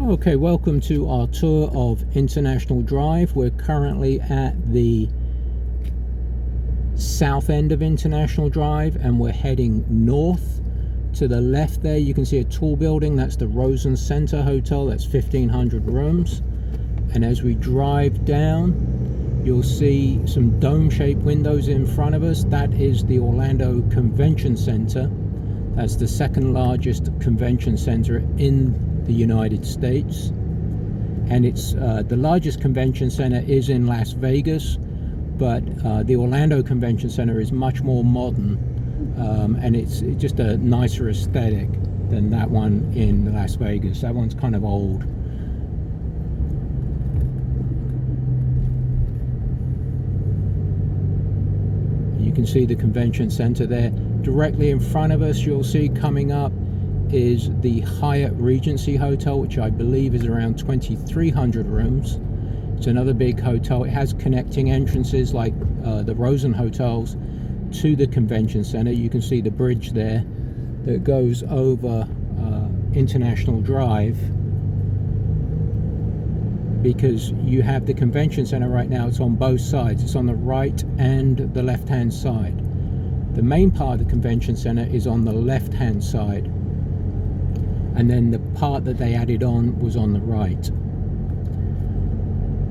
Okay, welcome to our tour of International Drive. We're currently at the south end of International Drive and we're heading north. To the left there you can see a tall building, that's the Rosen Center Hotel, that's 1,500 rooms. And as we drive down you'll see some dome-shaped windows in front of us. That is the Orlando Convention Center. That's the second largest convention center in the United States, and it's the largest convention center is in Las Vegas, but the Orlando Convention Center is much more modern, and it's just a nicer aesthetic than that one in Las Vegas. That one's kind of old. You can see the convention center there. Directly in front of us you'll see coming up is the Hyatt Regency Hotel, which I believe is around 2,300 rooms. It's another big hotel. It has connecting entrances like the Rosen hotels to the convention center. You can see the bridge there that goes over International Drive, because you have the convention center right now. It's on both sides. It's on the right and the left hand side. The main part of the convention center is on the left hand side, and then the part that they added on was on the right.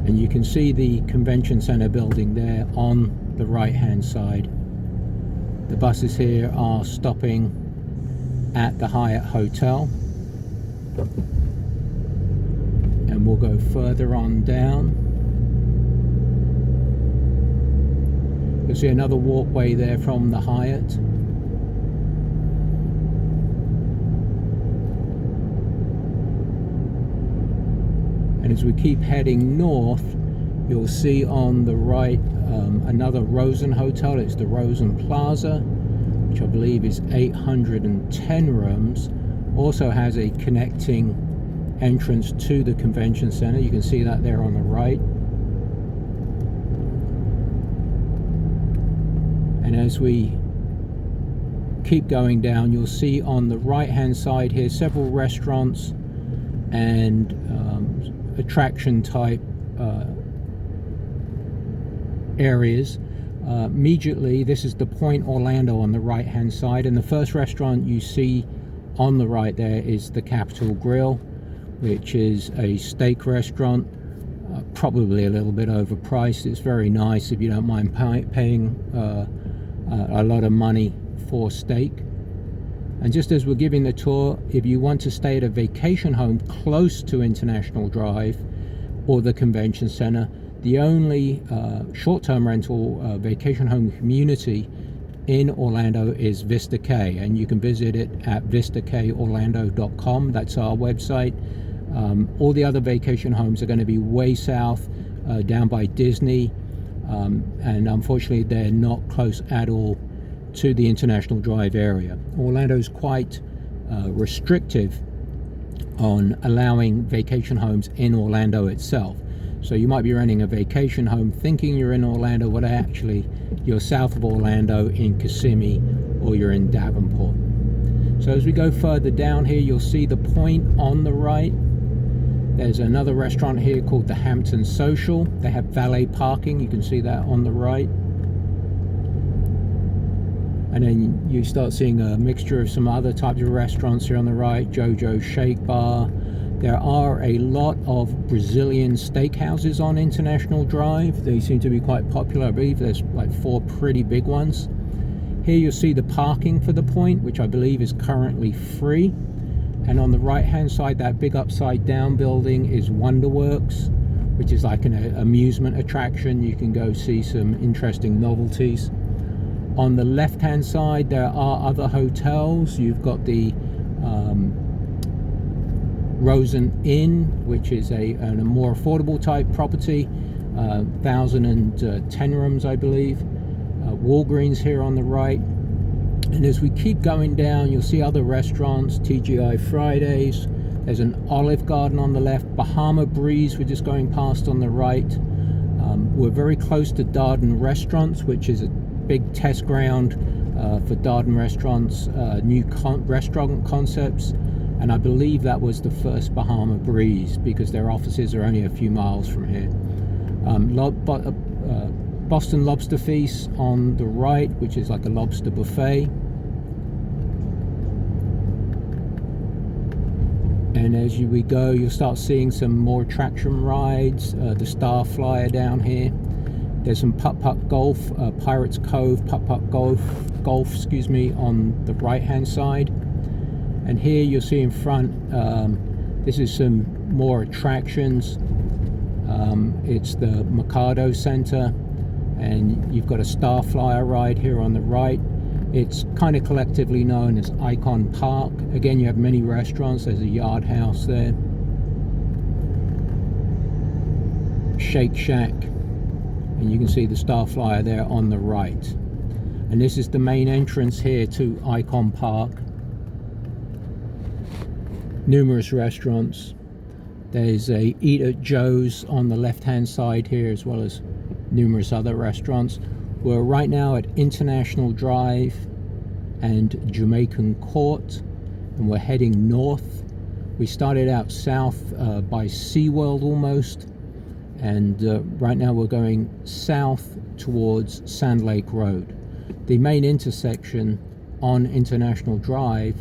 And you can see the convention center building there on the right hand side. The buses here are stopping at the Hyatt Hotel, and we'll go further on down. You'll see another walkway there from the Hyatt. And as we keep heading north, you'll see on the right another Rosen Hotel. It's the Rosen Plaza, which I believe is 810 rooms. Also has a connecting entrance to the convention center. You can see that there on the right. And as we keep going down, you'll see on the right hand side here several restaurants and attraction type areas. Immediately this is the Point Orlando on the right hand side, and the first restaurant you see on the right there is the Capitol Grill, which is a steak restaurant, probably a little bit overpriced. It's very nice if you don't mind paying a lot of money for steak. And just as we're giving the tour, if you want to stay at a vacation home close to International Drive or the convention center, the only short-term rental vacation home community in Orlando is Vista K, and you can visit it at vistakorlando.com. That's our website. All the other vacation homes are going to be way south, down by Disney, and unfortunately they're not close at all to the International Drive area. Orlando's quite restrictive on allowing vacation homes in Orlando itself. So you might be renting a vacation home thinking you're in Orlando, but actually you're south of Orlando in Kissimmee, or you're in Davenport. So as we go further down here, you'll see the Point on the right. There's another restaurant here called the Hampton Social. They have valet parking. You can see that on the right. And then you start seeing a mixture of some other types of restaurants here on the right. JoJo's Shake Bar. There are a lot of Brazilian steakhouses on International Drive. They seem to be quite popular. I believe there's like 4 pretty big ones. Here you'll see the parking for the Point, which I believe is currently free. And on the right hand side, that big upside down building is Wonderworks, which is like an amusement attraction. You can go see some interesting novelties. On the left hand side there are other hotels. You've got the Rosen Inn, which is a more affordable type property, 1,010 rooms I believe. Walgreens here on the right. And as we keep going down, you'll see other restaurants. TGI Fridays. There's an Olive Garden on the left. Bahama Breeze, we're just going past on the right. We're very close to Darden Restaurants, which is a big test ground for Darden Restaurants, new restaurant concepts. and I believe that was the first Bahama Breeze, because their offices are only a few miles from here. Boston Lobster Feast on the right, which is like a lobster buffet. And as we go, you'll start seeing some more attraction rides. The Star Flyer down here. There's some putt-putt golf, Pirates Cove putt-putt golf, excuse me, on the right-hand side. And here you'll see in front, this is some more attractions. It's the Mikado Center, and you've got a Star Flyer ride here on the right. It's kind of collectively known as Icon Park. Again, you have many restaurants. There's a Yard House there, Shake Shack, and you can see the Star Flyer there on the right. And this is the main entrance here to Icon Park. Numerous restaurants. There's a Eat at Joe's on the left hand side here, as well as numerous other restaurants. We're right now at International Drive and Jamaican Court, and we're heading north. We started out south by SeaWorld almost, and right now we're going south towards Sand Lake Road. The main intersection on International Drive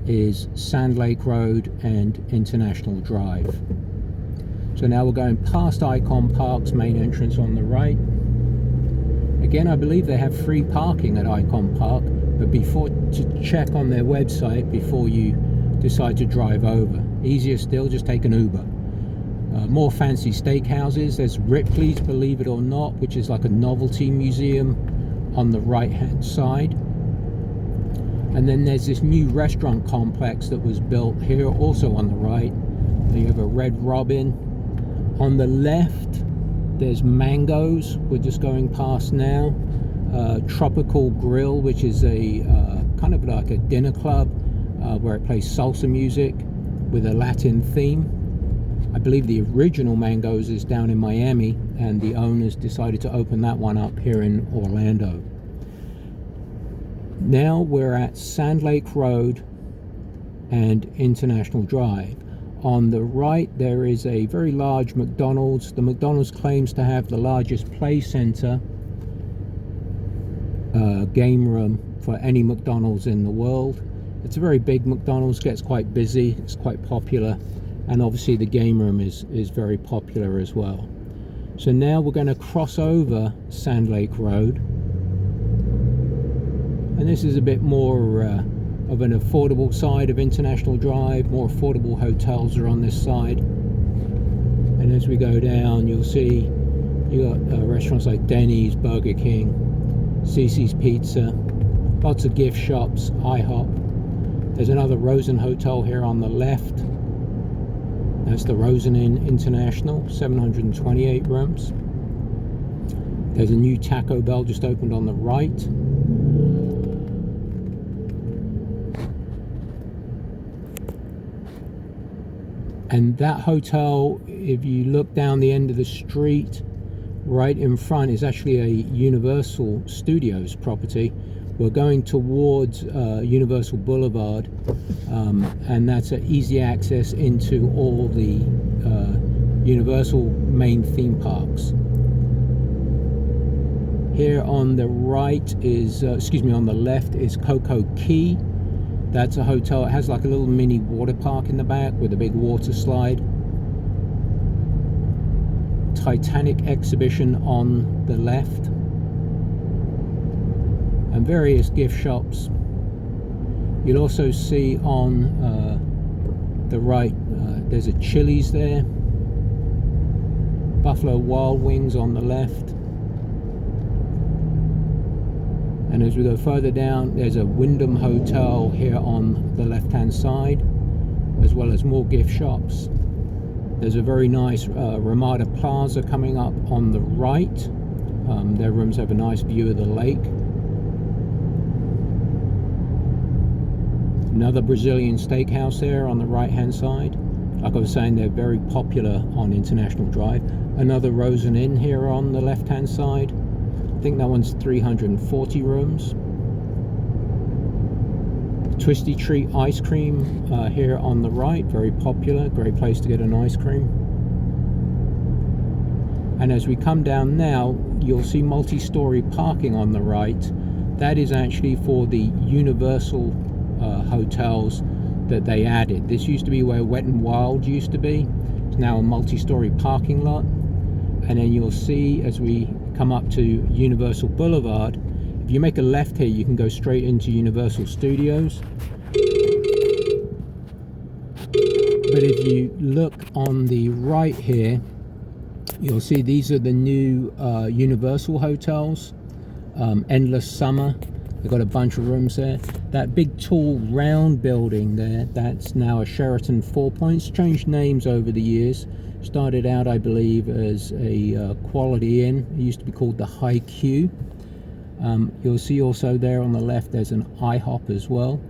is Sand Lake Road and International Drive. So now we're going past Icon Park's main entrance on the right. Again, I believe they have free parking at Icon Park, but to check on their website before you decide to drive over. Easier still, just take an Uber. More fancy steakhouses. There's Ripley's, believe it or not, which is like a novelty museum on the right hand side. And then there's this new restaurant complex that was built here also on the right. You have a Red Robin. On the left there's Mangoes, we're just going past now. Tropical Grill, which is a kind of like a dinner club where it plays salsa music with a Latin theme. I believe the original Mangoes is down in Miami, and the owners decided to open that one up here in Orlando. Now we're at Sand Lake Road and International Drive. On the right there is a very large McDonald's. The McDonald's claims to have the largest play center, game room for any McDonald's in the world. It's a very big McDonald's, gets quite busy, it's quite popular, and obviously the game room is very popular as well. So now we're going to cross over Sand Lake Road, and this is a bit more of an affordable side of International Drive. More affordable hotels are on this side, and as we go down you'll see you got restaurants like Denny's, Burger King, Cici's Pizza, lots of gift shops, IHOP. There's another Rosen Hotel here on the left. That's the Rosen Inn International, 728 rooms. There's a new Taco Bell just opened on the right. And that hotel, if you look down the end of the street, right in front is actually a Universal Studios property. We're going towards Universal Boulevard, and that's an easy access into all the Universal main theme parks. Here on the right is, on the left is Coco Key. That's a hotel. It has like a little mini water park in the back with a big water slide. Titanic exhibition on the left. And various gift shops. You'll also see on the right, there's a Chili's there. Buffalo Wild Wings on the left. And as we go further down, there's a Wyndham Hotel here on the left hand side, as well as more gift shops. There's a very nice Ramada Plaza coming up on the right. Their rooms have a nice view of the lake. Another Brazilian steakhouse there on the right hand side. Like I was saying, they're very popular on International Drive. Another Rosen Inn here on the left hand side. I think that one's 340 rooms. Twisty Treat ice cream here on the right, very popular, great place to get an ice cream. And as we come down now, you'll see multi-story parking on the right. That is actually for the Universal hotels that they added. This used to be where Wet n Wild used to be. It's now a multi-story parking lot. And then you'll see as we come up to Universal Boulevard, if you make a left here, you can go straight into Universal Studios. But if you look on the right here, you'll see these are the new Universal hotels. Endless Summer, they've got a bunch of rooms there. That big tall round building there, that's now a Sheraton Four Points. Changed names over the years. Started out, I believe, as a Quality Inn. It used to be called the High Q. You'll see also there on the left there's an IHOP as well.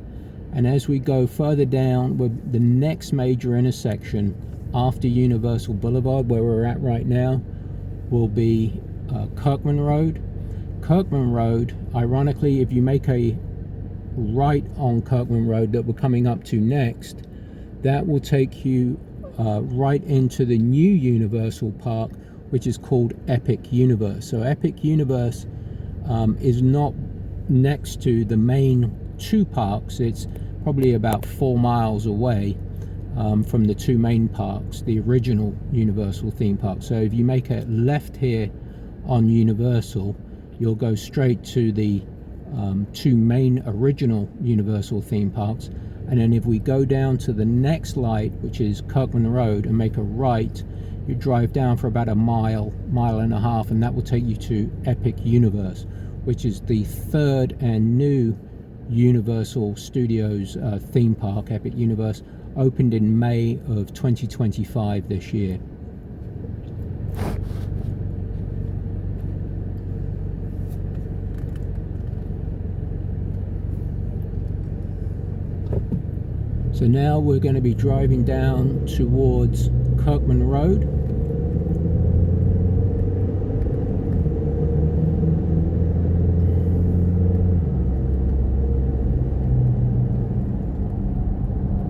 And as we go further down, with the next major intersection after Universal Boulevard, where we're at right now, will be Kirkman Road. Kirkman Road, ironically, if you make a right on Kirkman Road that we're coming up to next, that will take you right into the new Universal Park, which is called Epic Universe. So Epic Universe is not next to the main two parks. It's probably about 4 miles away from the two main parks, the original Universal theme park. So if you make a left here on Universal, you'll go straight to the two main original Universal theme parks. And then if we go down to the next light, which is Kirkman Road, and make a right, you drive down for about a mile and a half, and that will take you to Epic Universe, which is the third and new Universal Studios theme park. Epic Universe opened in May of 2025 this year. So now we're going to be driving down towards Kirkman Road.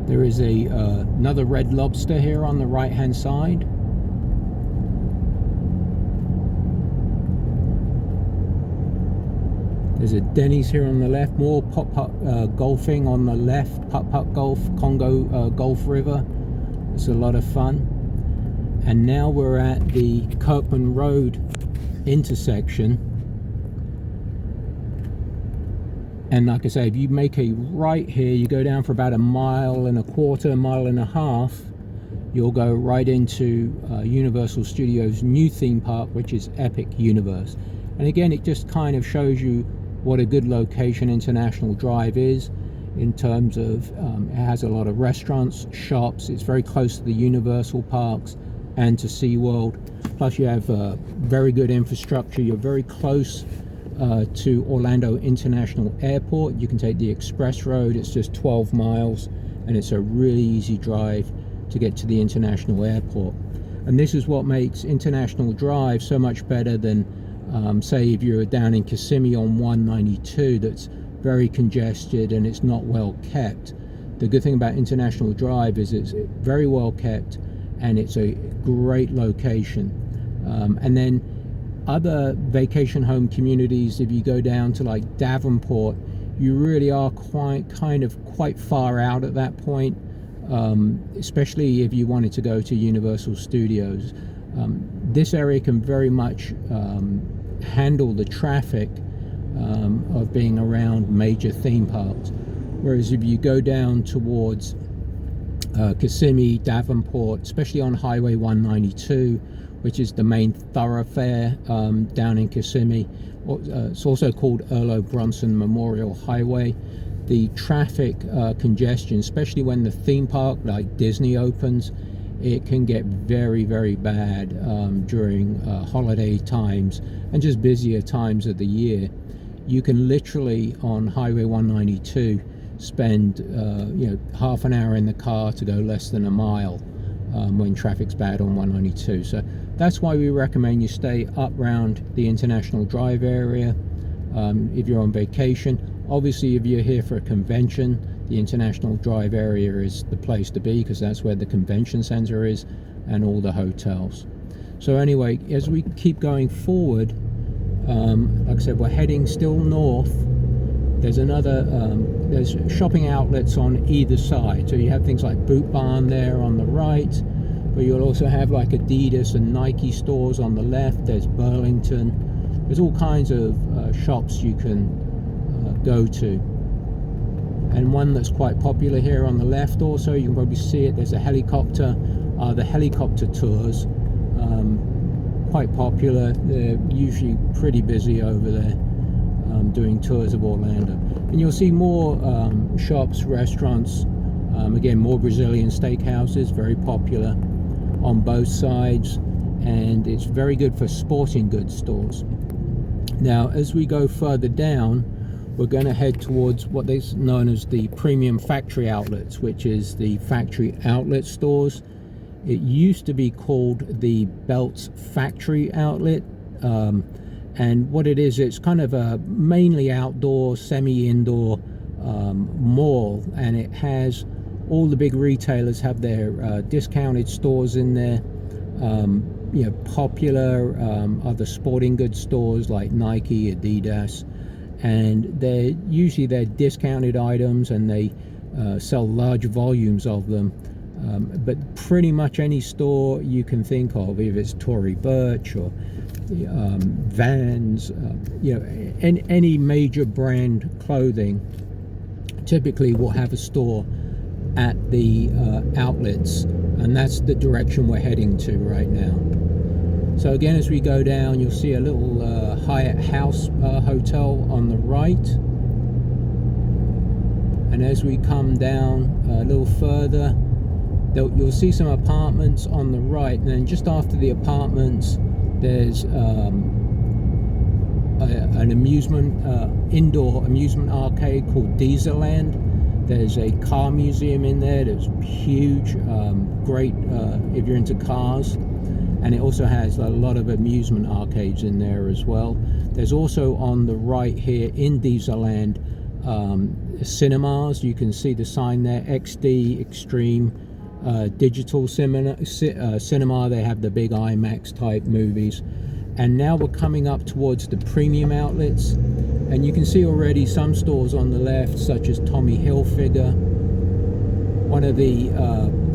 There is another Red Lobster here on the right hand side. There's a Denny's here on the left, more putt-putt golfing on the left, putt-putt golf, Congo Golf River. It's a lot of fun. And now we're at the Kirkman Road intersection. And like I say, if you make a right here, you go down for about 1.25 miles, 1.5 miles, you'll go right into Universal Studios' new theme park, which is Epic Universe. And again, it just kind of shows you what a good location International Drive is in terms of it has a lot of restaurants, shops. It's very close to the Universal parks and to SeaWorld. Plus you have very good infrastructure. You're very close to Orlando International Airport. You can take the express road. It's just 12 miles and it's a really easy drive to get to the International Airport. And this is what makes International Drive so much better than say if you're down in Kissimmee on 192, that's very congested and it's not well kept. The good thing about International Drive is it's very well kept and it's a great location. And then other vacation home communities, if you go down to like Davenport, you really are quite far out at that point, especially if you wanted to go to Universal Studios. This area can very much handle the traffic of being around major theme parks, whereas if you go down towards Kissimmee, Davenport, especially on Highway 192, which is the main thoroughfare down in Kissimmee, it's also called Earl Bronson Memorial Highway. The traffic congestion, especially when the theme park like Disney opens, it can get very, very bad during holiday times and just busier times of the year. You can literally on Highway 192 spend half an hour in the car to go less than a mile when traffic's bad on 192. So that's why we recommend you stay up around the International Drive area if you're on vacation. Obviously if you're here for a convention, the International Drive area is the place to be, because that's where the convention center is and all the hotels. So anyway, as we keep going forward, like I said, we're heading still north. There's there's shopping outlets on either side. So you have things like Boot Barn there on the right, but you'll also have like Adidas and Nike stores on the left. There's Burlington. There's all kinds of shops you can go to. And one that's quite popular here on the left also, you can probably see it, there's a helicopter, the helicopter tours, quite popular. They're usually pretty busy over there, doing tours of Orlando. And you'll see more shops, restaurants, again, more Brazilian steakhouses, very popular on both sides, and it's very good for sporting goods stores. Now, as we go further down, we're going to head towards what is known as the premium factory outlets, which is the factory outlet stores. It used to be called the Belts Factory Outlet, and what it is, it's kind of a mainly outdoor, semi-indoor mall, and it has all the big retailers have their discounted stores in there. You know, popular other sporting goods stores like Nike, Adidas, and they're usually discounted items, and they sell large volumes of them. But pretty much any store you can think of, if it's Tory Burch or Vans, you know, any major brand clothing, typically will have a store at the outlets, and that's the direction we're heading to right now. So again, as we go down, you'll see a little Hyatt House hotel on the right, and as we come down a little further, you'll see some apartments on the right, and then just after the apartments there's an indoor amusement arcade called Dieselland. There's a car museum in there that's huge, great if you're into cars, and it also has a lot of amusement arcades in there as well. There's also on the right here in Dieselland cinemas. You can see the sign there, XD Extreme Digital Cinema. They have the big IMAX type movies. And now we're coming up towards the premium outlets, and you can see already some stores on the left, such as Tommy Hilfiger. One of the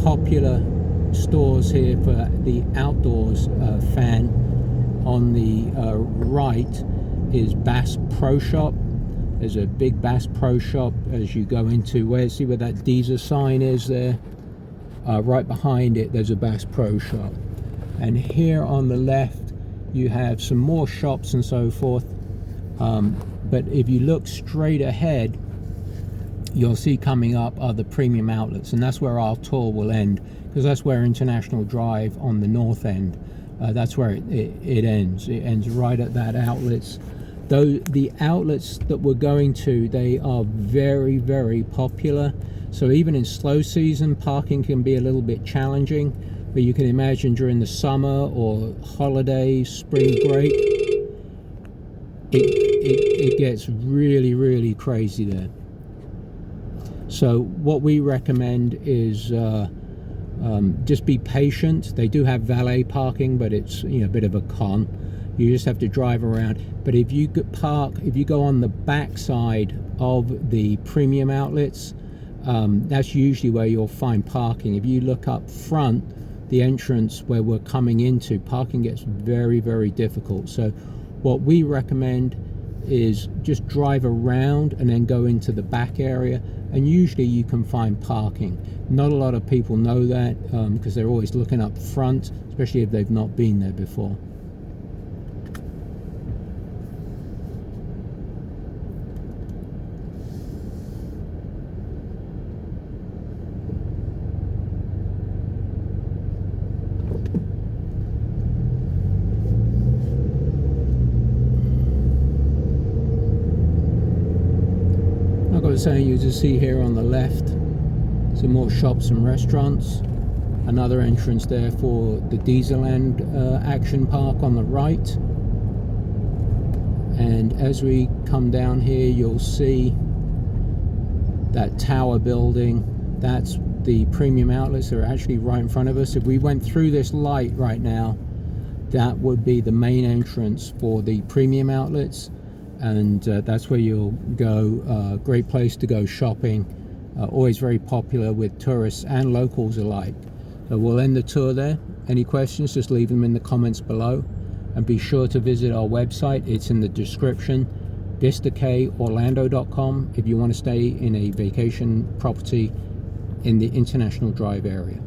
popular stores here for the outdoors fan on the right is Bass Pro Shop. There's a big Bass Pro Shop as you go into see where that Deezer sign is there. Right behind it there's a Bass Pro Shop, and here on the left you have some more shops and so forth, but if you look straight ahead, you'll see coming up are the premium outlets, and that's where our tour will end, because that's where International Drive on the north end, that's where it ends. It ends right at that outlets. Though the outlets that we're going to, they are very, very popular. So even in slow season, parking can be a little bit challenging, but you can imagine during the summer or holidays, spring break, it gets really, really crazy there. So what we recommend is just be patient. They do have valet parking, but it's a bit of a con. You just have to drive around. But if you go on the back side of the premium outlets, that's usually where you'll find parking. If you look up front, the entrance where we're coming into, parking gets very, very difficult. So what we recommend is just drive around and then go into the back area, and usually you can find parking. Not a lot of people know that because they're always looking up front, especially if they've not been there before. Like I was saying, you just see here on the left some more shops and restaurants, another entrance there for the Dieselland action park on the right, and as we come down here you'll see that tower building, that's the premium outlets that are actually right in front of us. If we went through this light right now, that would be the main entrance for the premium outlets, and that's where you'll go. Great place to go shopping, always very popular with tourists and locals alike. So we'll end the tour there. Any questions, just leave them in the comments below, and be sure to visit our website. It's in the description, VistaKOrlando.com, if you want to stay in a vacation property in the International Drive area.